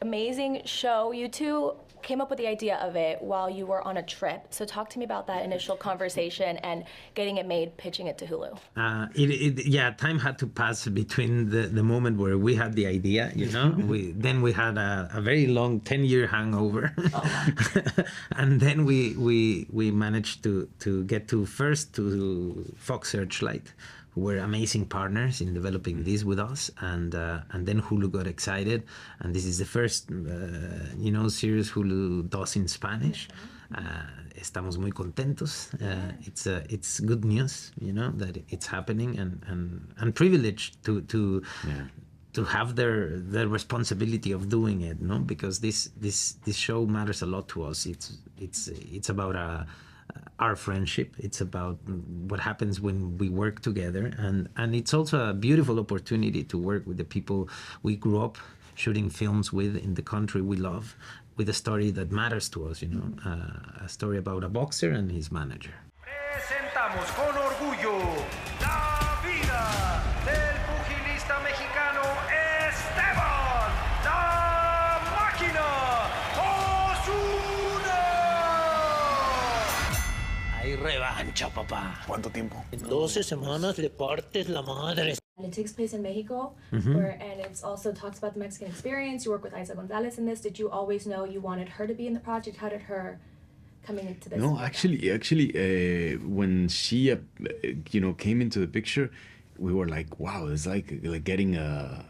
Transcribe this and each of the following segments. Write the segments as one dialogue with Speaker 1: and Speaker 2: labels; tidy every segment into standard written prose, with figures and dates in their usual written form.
Speaker 1: amazing show. You two came up with the idea of it while you were on a trip. So talk to me about that initial conversation and getting it made, pitching it to Hulu.
Speaker 2: Time had to pass between the moment where we had the idea, then we had a very long 10-year hangover. And then we managed to get to Fox Searchlight, who were amazing partners in developing this with us, and then Hulu got excited, and this is the first series Hulu does in Spanish. Estamos muy contentos. It's good news, that it's happening, and privileged to have their responsibility of doing it, because this show matters a lot to us. It's about our friendship. It's about what happens when we work together, and it's also a beautiful opportunity to work with the people we grew up shooting films with in the country we love, with a story that matters to us, a story about a boxer and his manager.
Speaker 3: Presentamos con orgullo la vida del pugilista mexicano Esteban La Máquina Osuna.
Speaker 2: Hay revancha, papá.
Speaker 4: ¿Cuánto tiempo?
Speaker 5: En 12 semanas le partes la madre.
Speaker 1: And it takes place in Mexico, and it also talks about the Mexican experience. You work with Eiza González in this. Did you always know you wanted her to be in the project? How did her coming into this?
Speaker 4: No, actually, when she, came into the picture, we were like, wow, it's like getting a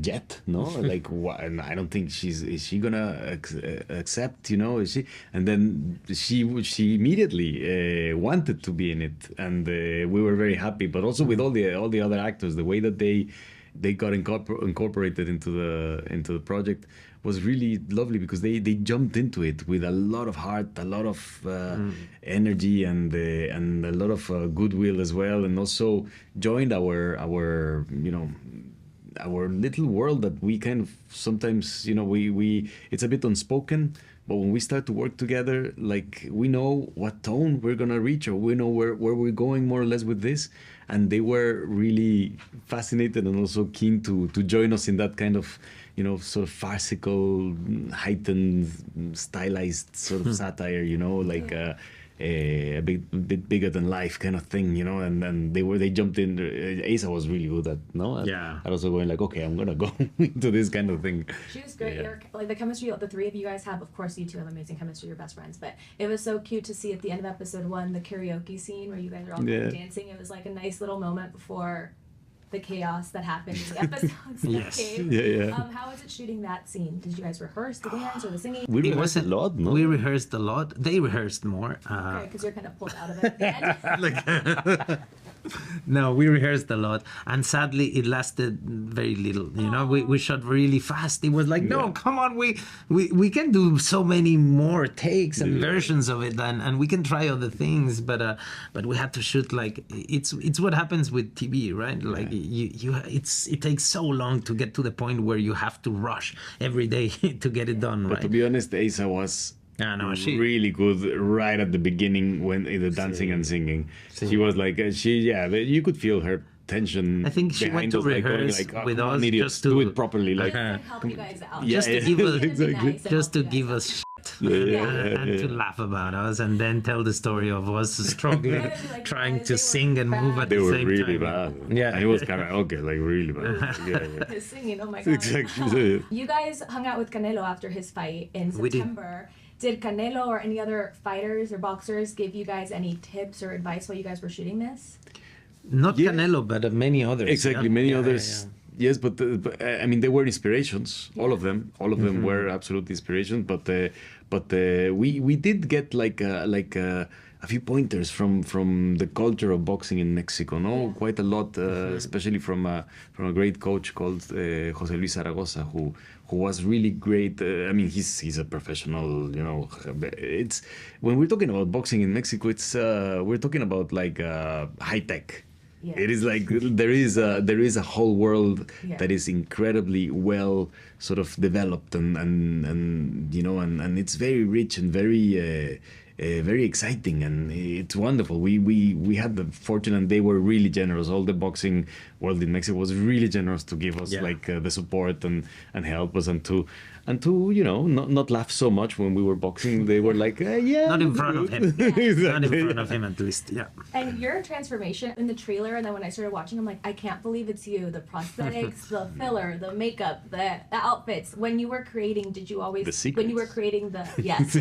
Speaker 4: jet, no? Like, and I don't think is she gonna accept, is she? And then she immediately wanted to be in it, and we were very happy. But also with all the other actors, the way that they got incorporated into the project was really lovely, because they jumped into it with a lot of heart, a lot of energy, and a lot of goodwill as well, and also joined our little world that we kind of sometimes, we it's a bit unspoken, but when we start to work together, like, we know what tone we're gonna reach, or we know where we're going more or less with this, and they were really fascinated and also keen to join us in that kind of, sort of farcical, heightened, stylized sort of satire, like a bit bigger than life kind of thing, and they jumped in. Eiza was really good at, and also going like, okay, I'm gonna go into this kind of thing.
Speaker 1: She was great. Like the chemistry the three of you guys have, of course you two have amazing chemistry, you're best friends, but it was so cute to see at the end of episode 1 the karaoke scene where you guys are all dancing. It was like a nice little moment before the chaos that happened in the episodes.
Speaker 2: Yes.
Speaker 1: How was it shooting that scene? Did you guys rehearse the dance or the singing?
Speaker 4: We rehearsed a lot, no?
Speaker 2: We rehearsed a lot. They rehearsed more.
Speaker 1: Okay, because you're kind of pulled out of it at the end.
Speaker 2: No, we rehearsed a lot, and sadly it lasted very little. We shot really fast. It was like, no, come on, we can do so many more takes and versions of it, and we can try other things, but we had to shoot, like, it's what happens with TV, right? Like, it takes so long to get to the point where you have to rush every day to get it done, right?
Speaker 4: But to be honest, Eiza was really good right at the beginning when the dancing and singing. She was like, you could feel her tension.
Speaker 2: I think she went to rehearse with us
Speaker 4: just to do it properly, like
Speaker 1: help you guys out.
Speaker 2: Just to give us,
Speaker 4: exactly.
Speaker 2: just to give us and to laugh about us, and then tell the story of us struggling, trying to sing and move at the same time.
Speaker 4: They were really bad.
Speaker 2: Yeah,
Speaker 4: it was karaoke, like really bad.
Speaker 1: His singing, oh my god.
Speaker 4: Exactly.
Speaker 1: You guys hung out with Canelo after his fight in September. Did Canelo or any other fighters or boxers give you guys any tips or advice while you guys were shooting this?
Speaker 2: Not Canelo, but many others.
Speaker 4: Exactly, many others. Yes, but I mean, they were inspirations. All of them were absolute inspirations. But we did get like a few pointers from the culture of boxing in Mexico. No, quite a lot, especially from a great coach called Jose Luis Zaragoza, who was really great. I mean, he's a professional. It's when we're talking about boxing in Mexico, it's we're talking about like high tech. Yeah. It is like there is a whole world that is incredibly well sort of developed and it's very rich and very exciting, and it's wonderful. We had the fortune, and they were really generous. All the boxing world in Mexico was really generous to give us the support and help us, and to not laugh so much when we were boxing. They were like, yeah,
Speaker 2: not in front of him.
Speaker 4: Exactly.
Speaker 2: Not in front of him, at least. Yeah.
Speaker 1: And your transformation in the trailer, and then when I started watching, I'm like, I can't believe it's you. The prosthetics, the filler, the makeup, the outfits. When you were creating, did you always?
Speaker 4: The secrets.
Speaker 1: When you were creating the yes.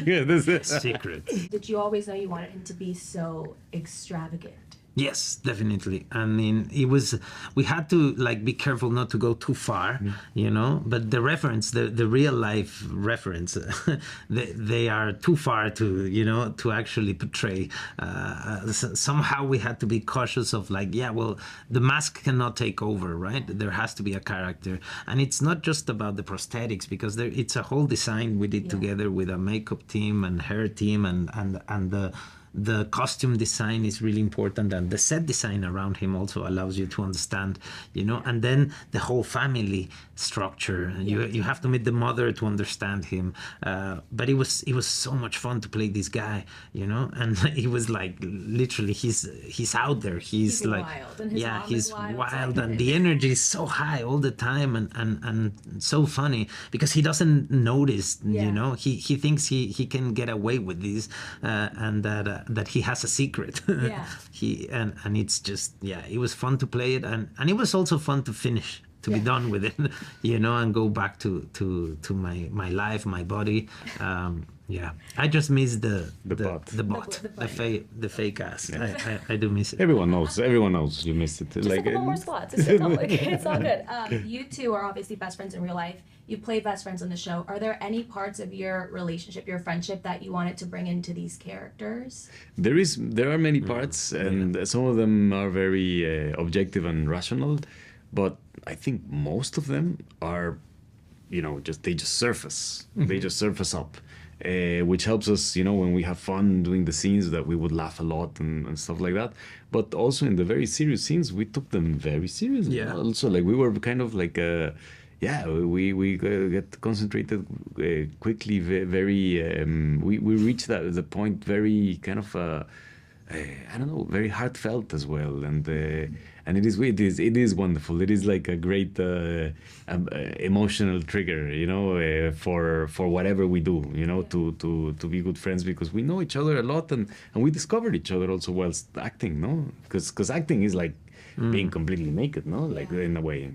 Speaker 2: Secret.
Speaker 1: Did you always know you wanted him to be so extravagant?
Speaker 2: Yes, definitely. I mean, we had to be careful not to go too far, but the reference, the real life reference, they are too far to actually portray. Somehow we had to be cautious of the mask cannot take over, right? There has to be a character. And it's not just about the prosthetics, because it's a whole design we did together with a makeup team and hair team, and the costume design is really important, and the set design around him also allows you to understand, and then the whole family structure. You have to meet the mother to understand him. But it was so much fun to play this guy, and he was literally he's out there. He's like
Speaker 1: wild, and his mom
Speaker 2: he's
Speaker 1: is wild,
Speaker 2: wild, and the energy is so high all the time, and so funny because he doesn't notice. He thinks he can get away with this, and that he has a secret. And it's just it was fun to play it, and it was also fun to finish, to be done with it, and go back to my life, my body. I just miss the fake ass. I do miss it.
Speaker 4: Everyone knows you missed it.
Speaker 1: Just a couple more squats. It's all good. You two are obviously best friends in real life. You played best friends on the show. Are there any parts of your relationship, your friendship, that you wanted to bring into these characters?
Speaker 4: There are many parts, and some of them are very objective and rational, but I think most of them are, they just surface. They just surface up. Which helps us, when we have fun doing the scenes, that we would laugh a lot and stuff like that. But also in the very serious scenes, we took them very seriously.
Speaker 2: Yeah.
Speaker 4: Also, we were kind of we get concentrated quickly. We reached the point very kind of very heartfelt as well, and it is wonderful. It is like a great emotional trigger, for whatever we do, to be good friends, because we know each other a lot, and we discovered each other also whilst acting, no? Because acting is like being completely naked, no? In a way.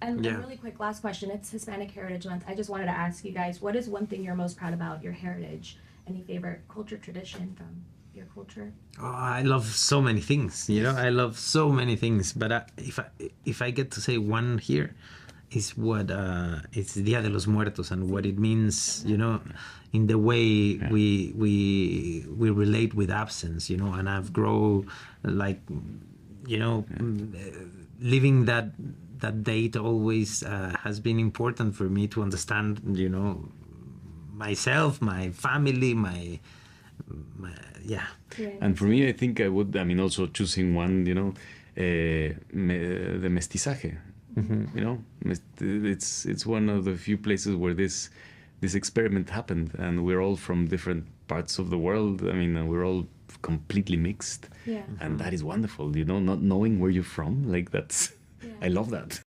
Speaker 1: And really quick, last question. It's Hispanic Heritage Month. I just wanted to ask you guys, what is one thing you're most proud about, your heritage? Any favorite culture, tradition from your culture?
Speaker 2: Oh, I love so many things. I love so many things. But if I get to say one here, is what it's Dia de los Muertos, and what it means. In the way we relate with absence. And I've grown living that date always has been important for me to understand. Myself, my family, my.
Speaker 4: And for me, I think I would, also choosing one, the mestizaje. It's one of the few places where this experiment happened, and we're all from different parts of the world. And we're all completely mixed. And that is wonderful, not knowing where you're from. I love that.